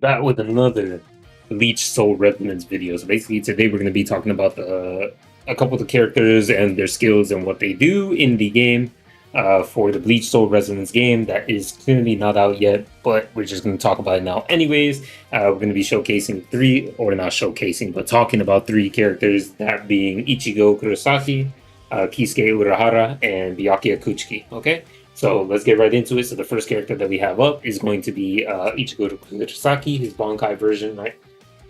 Back with another Bleach Soul Resonance video. So basically, today we're going to be talking about a couple of the characters and their skills and what they do in the game for the Bleach Soul Resonance game that is clearly not out yet, but we're just going to talk about it now. Anyways, we're going to be showcasing three, or not showcasing, but talking about three characters, that being Ichigo Kurosaki, Kisuke Urahara, and Byakuya Kuchiki. Okay, so let's get right into it. So the first character that we have up is going to be Ichigo Kurosaki, his Bankai version, right?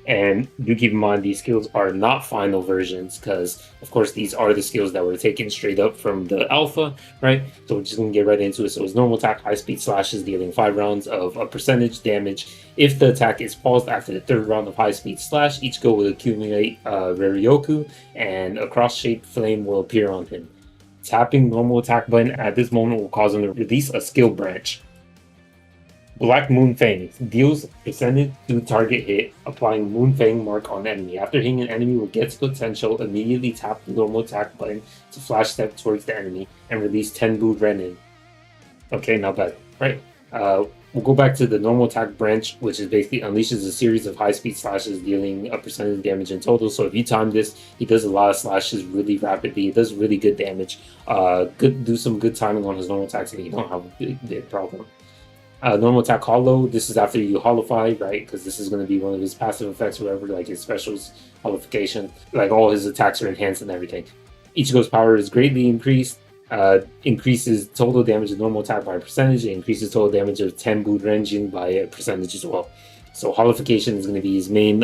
And do keep in mind these skills are not final versions because, of course, these are the skills that were taken straight up from the alpha, right? So we're just gonna get right into it. So his normal attack, high speed slashes, dealing 5 rounds of a percentage damage. If the attack is paused after the third round of high speed slash, each go will accumulate Ryoryoku, and a cross shaped flame will appear on him. Tapping normal attack button at this moment will cause him to release a skill branch. Black Moon Fang deals percentage to target hit, applying Moon Fang mark on enemy. After hitting an enemy with gets potential, immediately tap the normal attack button to flash step towards the enemy and release 10 Blue Renin. Okay, not bad. Right. We'll go back to the normal attack branch, which is basically unleashes a series of high speed slashes, dealing a percentage damage in total. So if you time this, he does a lot of slashes really rapidly. He does really good damage. Do some good timing on his normal attacks, and you don't have a big problem. Normal attack hollow. This is after you holify, right? Because this is going to be one of his passive effects, or whatever, like his specials, holification. Like all his attacks are enhanced and everything. Ichigo's power is greatly increased. Increases total damage of normal attack by a percentage. It increases total damage of 10 boot ranging by a percentage as well. So holification is going to be his main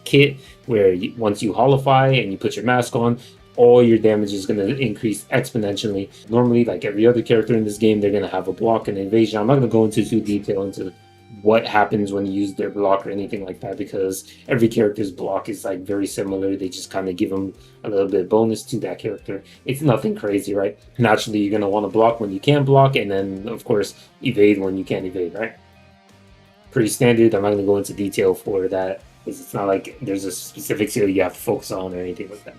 kit, where once you holify and you put your mask on, all your damage is going to increase exponentially. Normally, like every other character in this game, they're going to have a block and evasion. I'm not going to go into too detail into what happens when you use their block or anything like that, because every character's block is like very similar. They just kind of give them a little bit of bonus to that character. It's nothing crazy, right? Naturally, you're going to want to block when you can block, and then of course evade when you can't evade, right? Pretty standard. I'm not going to go into detail for that because it's not like there's a specific skill you have to focus on or anything like that.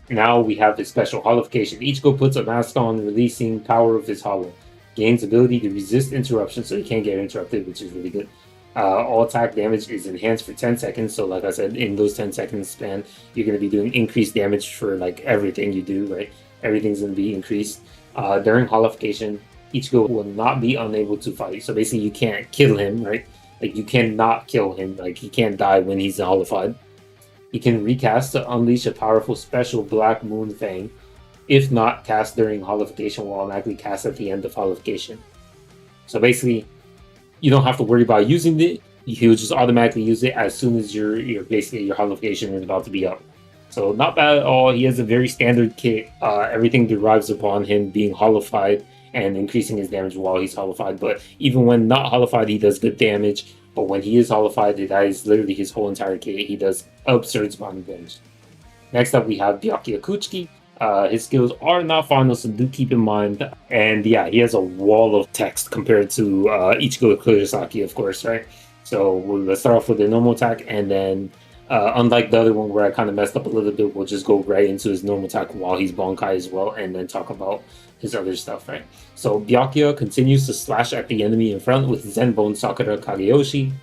Now we have his special holification. Ichigo puts a mask on, releasing power of his hollow. Gains ability to resist interruption, so he can't get interrupted, which is really good. All attack damage is enhanced for 10 seconds. So like I said, in those 10 seconds span, you're going to be doing increased damage for like everything you do, right? Everything's going to be increased. During holification, Ichigo will not be unable to fight. So basically you can't kill him, right? Like you cannot kill him. Like he can't die when he's holified. He can recast to unleash a powerful special Black Moon Fang. If not cast during holification, will automatically cast at the end of holification. So basically, you don't have to worry about using it. He'll just automatically use it as soon as your holification is about to be up. So not bad at all. He has a very standard kit. Everything derives upon him being holified and increasing his damage while he's holified. But even when not holified, he does good damage. But when he is holified, that is literally his whole entire kit. He does absurd amount of damage. Next up, we have Byakuya Kuchiki. His skills are not final, so do keep in mind. And yeah, he has a wall of text compared to Ichigo Kurosaki, of course, right? So let's start off with the normal attack, and then unlike the other one where I kind of messed up a little bit, we'll just go right into his normal attack while he's Bankai as well, and then talk about his other stuff, right? So Byakuya continues to slash at the enemy in front with Zenbone Sakura Kageyoshi. I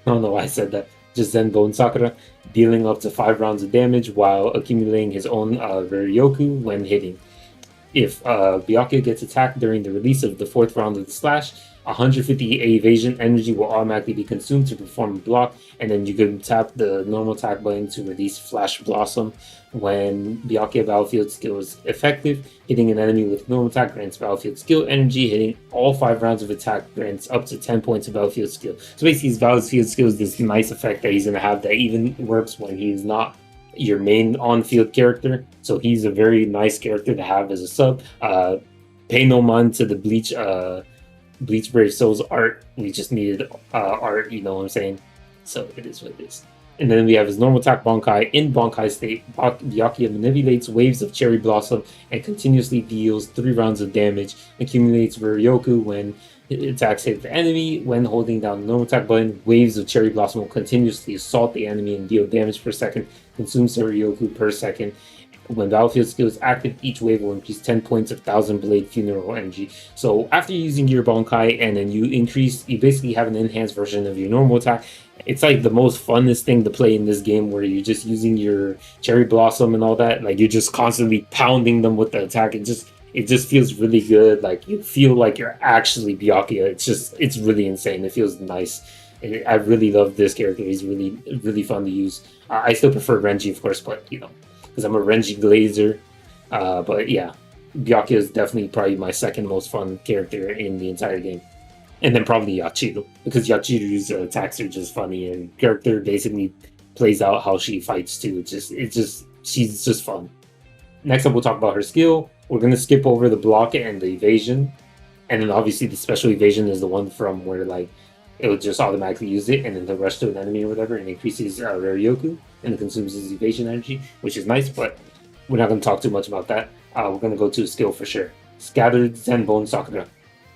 don't know why I said that. Just Zenbone Sakura, dealing up to 5 rounds of damage while accumulating his own Ryoryoku when hitting. If Byakuya gets attacked during the release of the 4th round of the slash, 150 evasion energy will automatically be consumed to perform a block, and then you can tap the normal attack button to release Flash Blossom. When Byakuya battlefield skill is effective, hitting an enemy with normal attack grants battlefield skill energy. Hitting all 5 rounds of attack grants up to 10 points of battlefield skill. So basically, his battlefield skill is this nice effect that he's going to have that even works when he is not your main on-field character. So he's a very nice character to have as a sub. Pay no mind to the Bleach Brave Souls art. We just needed art, you know what I'm saying? So it is what it is. And then we have his normal attack Bankai. In Bankai state, Byakuya manipulates waves of Cherry Blossom and continuously deals 3 rounds of damage, accumulates Ryoryoku when attacks hit the enemy. When holding down the normal attack button, waves of Cherry Blossom will continuously assault the enemy and deal damage per second, consumes Ryoryoku per second. When battlefield skill is active, each wave will increase 10 points of Thousand Blade Funeral energy. So after using your Bankai and then you basically have an enhanced version of your normal attack. It's like the most funnest thing to play in this game, where you're just using your Cherry Blossom and all that. Like you're just constantly pounding them with the attack. It just feels really good. Like you feel like you're actually Byakuya. It's really insane. It feels nice. I really love this character. He's really fun to use. I still prefer Renji, of course, but because I'm a Renji Glazer. But yeah, Byakuya is definitely probably my second most fun character in the entire game. And then probably Yachiru, because Yachiru's attacks are just funny, and character basically plays out how she fights too. She's just fun. Next up, we'll talk about her skill. We're gonna skip over the block and the evasion, and then obviously the special evasion is the one from where like it'll just automatically use it and then the rush to an enemy or whatever, and increases Raryoku and it consumes his evasion energy, which is nice, but we're not going to talk too much about that. We're going to go to a skill for sure. Scattered Zenbone Sakura.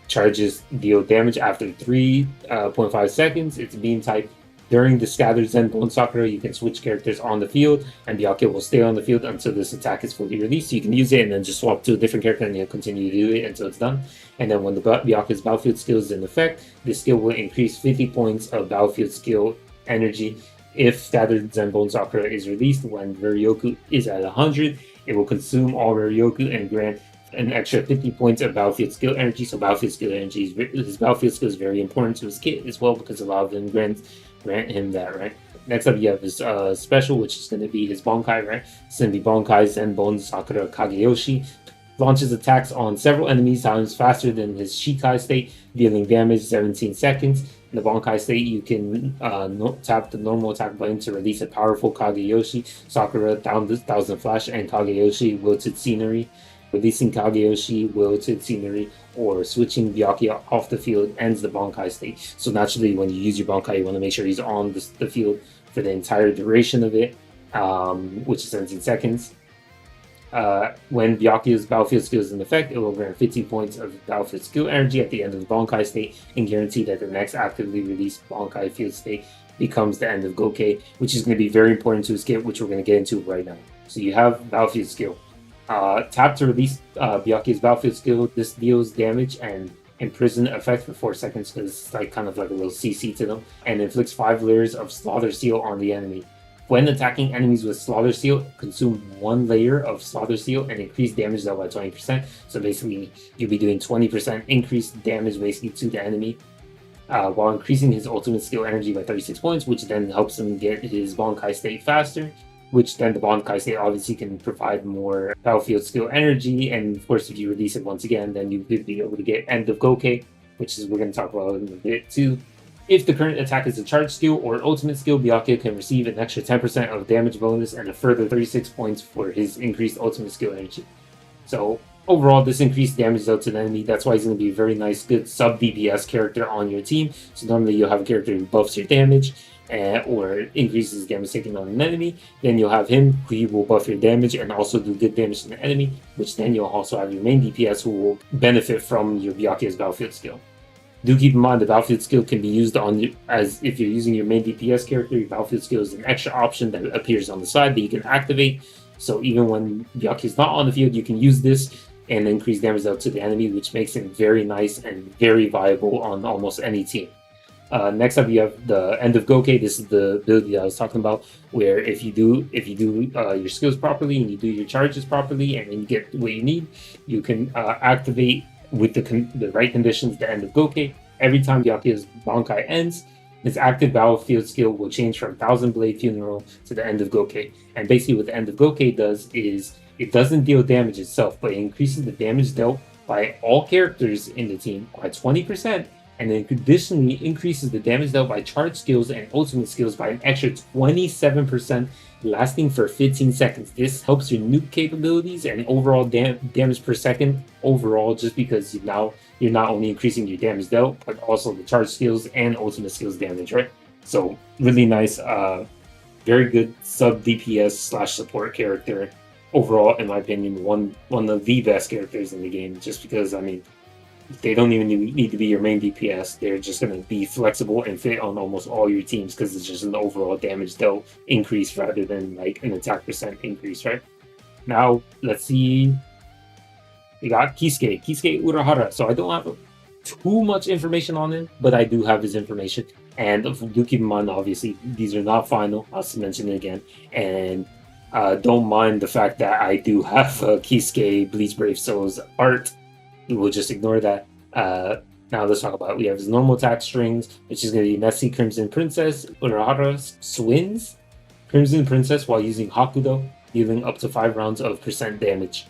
Charges deal damage after 3.5 seconds. It's beam type. During the Scattered Zenbone Sakura, you can switch characters on the field, and Byakuya will stay on the field until this attack is fully released. So you can use it and then just swap to a different character, and you'll continue to do it until it's done. And then when the Byakuya's battlefield skill is in effect, this skill will increase 50 points of battlefield skill energy. If Scattered Zenbone Sakura is released when Raryoku is at 100, it will consume all Raryoku and grant an extra 50 points of battlefield skill energy. So battlefield skill energy, his battlefield skill is very important to his kit as well, because a lot of them grant him that, right? Next up, you have his special, which is going to be his Bankai, right? It's going to be Bankai Zenbone Sakura Kageyoshi. Launches attacks on several enemies times faster than his Shikai state, dealing damage 17 seconds. In the Bankai state, you can tap the normal attack button to release a powerful Kageyoshi, Sakura, Thousand Flash, and Kageyoshi Wilted Scenery. Releasing Kageyoshi Wilted Scenery or switching Byakuya off the field ends the Bankai state. So naturally, when you use your Bankai, you want to make sure he's on the field for the entire duration of it, which is 17 seconds. When Byakuya's battlefield skill is in effect, it will grant 15 points of battlefield skill energy at the end of the Bankai state and guarantee that the next actively released Bankai field state becomes the end of Gokei, which is going to be very important to his kit, which we're going to get into right now. So you have battlefield skill. Tap to release Byakuya's battlefield skill. This deals damage and imprison effect for 4 seconds, because it's like kind of like a little CC to them, and inflicts 5 layers of Slaughter Seal on the enemy. When attacking enemies with Slaughter Seal, consume 1 layer of Slaughter Seal and increase damage dealt by 20%. So basically, you'll be doing 20% increased damage basically to the enemy, while increasing his ultimate skill energy by 36 points, which then helps him get his Bankai state faster, which then the Bankai state obviously can provide more battlefield skill energy, and of course if you release it once again, then you could be able to get End of Gokei, which is we're going to talk about in a bit too. If the current attack is a charge skill or ultimate skill, Byakuya can receive an extra 10% of damage bonus and a further 36 points for his increased ultimate skill energy. So overall, this increased damage dealt to the enemy. That's why he's going to be a very nice, good sub DPS character on your team. So normally you'll have a character who buffs your damage or increases damage taken on an enemy. Then you'll have him who will buff your damage and also do good damage to the enemy, which then you'll also have your main DPS who will benefit from your Byakuya's battlefield skill. Do keep in mind the battlefield skill can be used on you, as if you're using your main DPS character, your battlefield skill is an extra option that appears on the side that you can activate. So even when Byakuya is not on the field, you can use this and increase damage dealt to the enemy, which makes it very nice and very viable on almost any team. Next up, you have the End of Gokei. This is the ability that I was talking about, where if you do your skills properly and you do your charges properly, and then you get what you need, you can activate with the right conditions the End of Gokei. Every time Byakuya's Bankai ends, his active battlefield skill will change from Thousand Blade Funeral to the End of Gokei. And basically what the End of Gokei does is it doesn't deal damage itself, but it increases the damage dealt by all characters in the team by 20%, and then additionally increases the damage dealt by charge skills and ultimate skills by an extra 27%, lasting for 15 seconds. This helps your nuke capabilities and overall damage per second overall, just because you're not only increasing your damage dealt, but also the charge skills and ultimate skills damage, right? So really nice, very good sub DPS / support character. Overall, in my opinion, one of the best characters in the game, just because, I mean, they don't even need to be your main DPS. They're just going to be flexible and fit on almost all your teams, because it's just an overall damage dealt increase rather than like an attack percent increase, right? Now, let's see. We got Kisuke Urahara. So I don't have too much information on him, but I do have his information. And do keep in mind, obviously, these are not final. I'll mention it again. And don't mind the fact that I do have Kisuke Bleach Brave Soul's art. We'll just ignore that. Now let's talk about it. We have his normal attack strings, which is going to be Nessie Crimson Princess, Urahara Swings, Crimson Princess while using Hakudo, dealing up to 5 rounds of percent damage.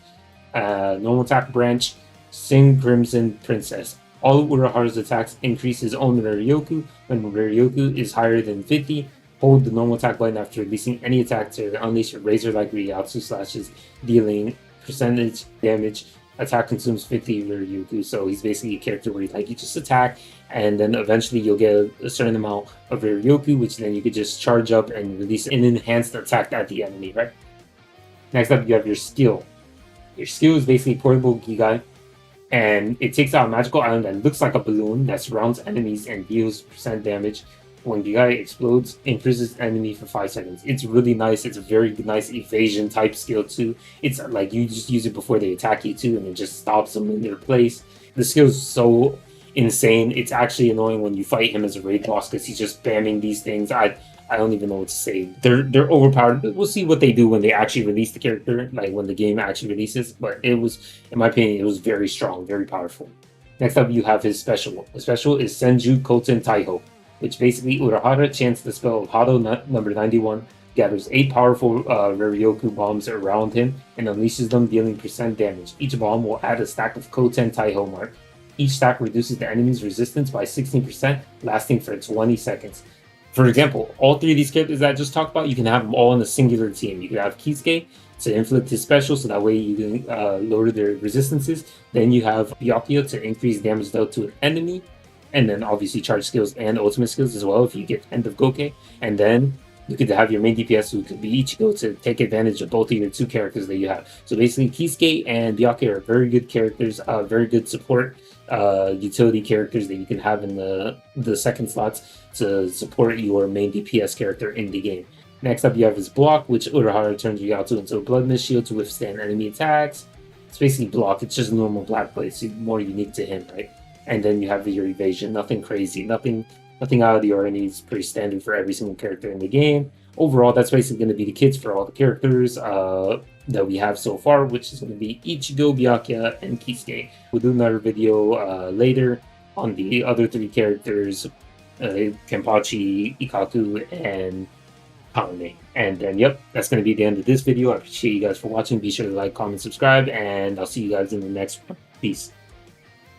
Normal attack branch, Sing Crimson Princess. All of Urahara's attacks increase his own Raryoku. When Raryoku is higher than 50, hold the normal attack button after releasing any attack to unleash a razor-like Ryatsu slashes, dealing percentage damage. Attack consumes 50 Raryoku, so he's basically a character where you just attack, and then eventually you'll get a certain amount of Raryoku, which then you could just charge up and release an enhanced attack at the enemy, right? Next up, you have your skill. Your skill is basically portable Gigai, and it takes out a magical island that looks like a balloon that surrounds enemies and deals percent damage. When Gigai explodes, imprisons enemy for 5 seconds. It's really nice. It's a very nice evasion type skill too. It's like you just use it before they attack you too, and it just stops them in their place. The skill is so insane. It's actually annoying when you fight him as a raid boss because he's just spamming these things. I don't even know what to say. They're overpowered. We'll see what they do when they actually release the character, like when the game actually releases. But it was, in my opinion, it was very strong, very powerful. Next up, you have his special. The special is Senju Koten Taiho, which basically Urahara chants the spell of Hado number 91, gathers 8 powerful Raryoku bombs around him, and unleashes them, dealing percent damage. Each bomb will add a stack of Koten Taiho mark. Each stack reduces the enemy's resistance by 16%, lasting for 20 seconds. For example, all 3 of these characters that I just talked about, you can have them all in a singular team. You can have Kisuke to inflict his special, so that way you can lower their resistances. Then you have Byakuya to increase damage dealt to an enemy, and then obviously charge skills and ultimate skills as well if you get End of Goke. And then you could have your main DPS who could be Ichigo to take advantage of both of your 2 characters that you have. So basically, Kisuke and Byakuya are very good characters, very good support utility characters that you can have in the second slots to support your main DPS character in the game. Next up, you have his block, which Urahara turns Ryatsu into a blood mist shield to withstand enemy attacks. It's basically block. It's just a normal black blade, so more unique to him, right? And then you have your evasion. Nothing crazy, nothing out of the ordinary. It's pretty standard for every single character in the game. Overall, that's basically going to be the kits for all the characters that we have so far, which is going to be Ichigo, Byakuya, and Kisuke. We'll do another video later on the other 3 characters, Kenpachi, Ikaku, and Kamine. And then, yep, that's going to be the end of this video. I appreciate you guys for watching. Be sure to like, comment, subscribe, and I'll see you guys in the next one. Peace.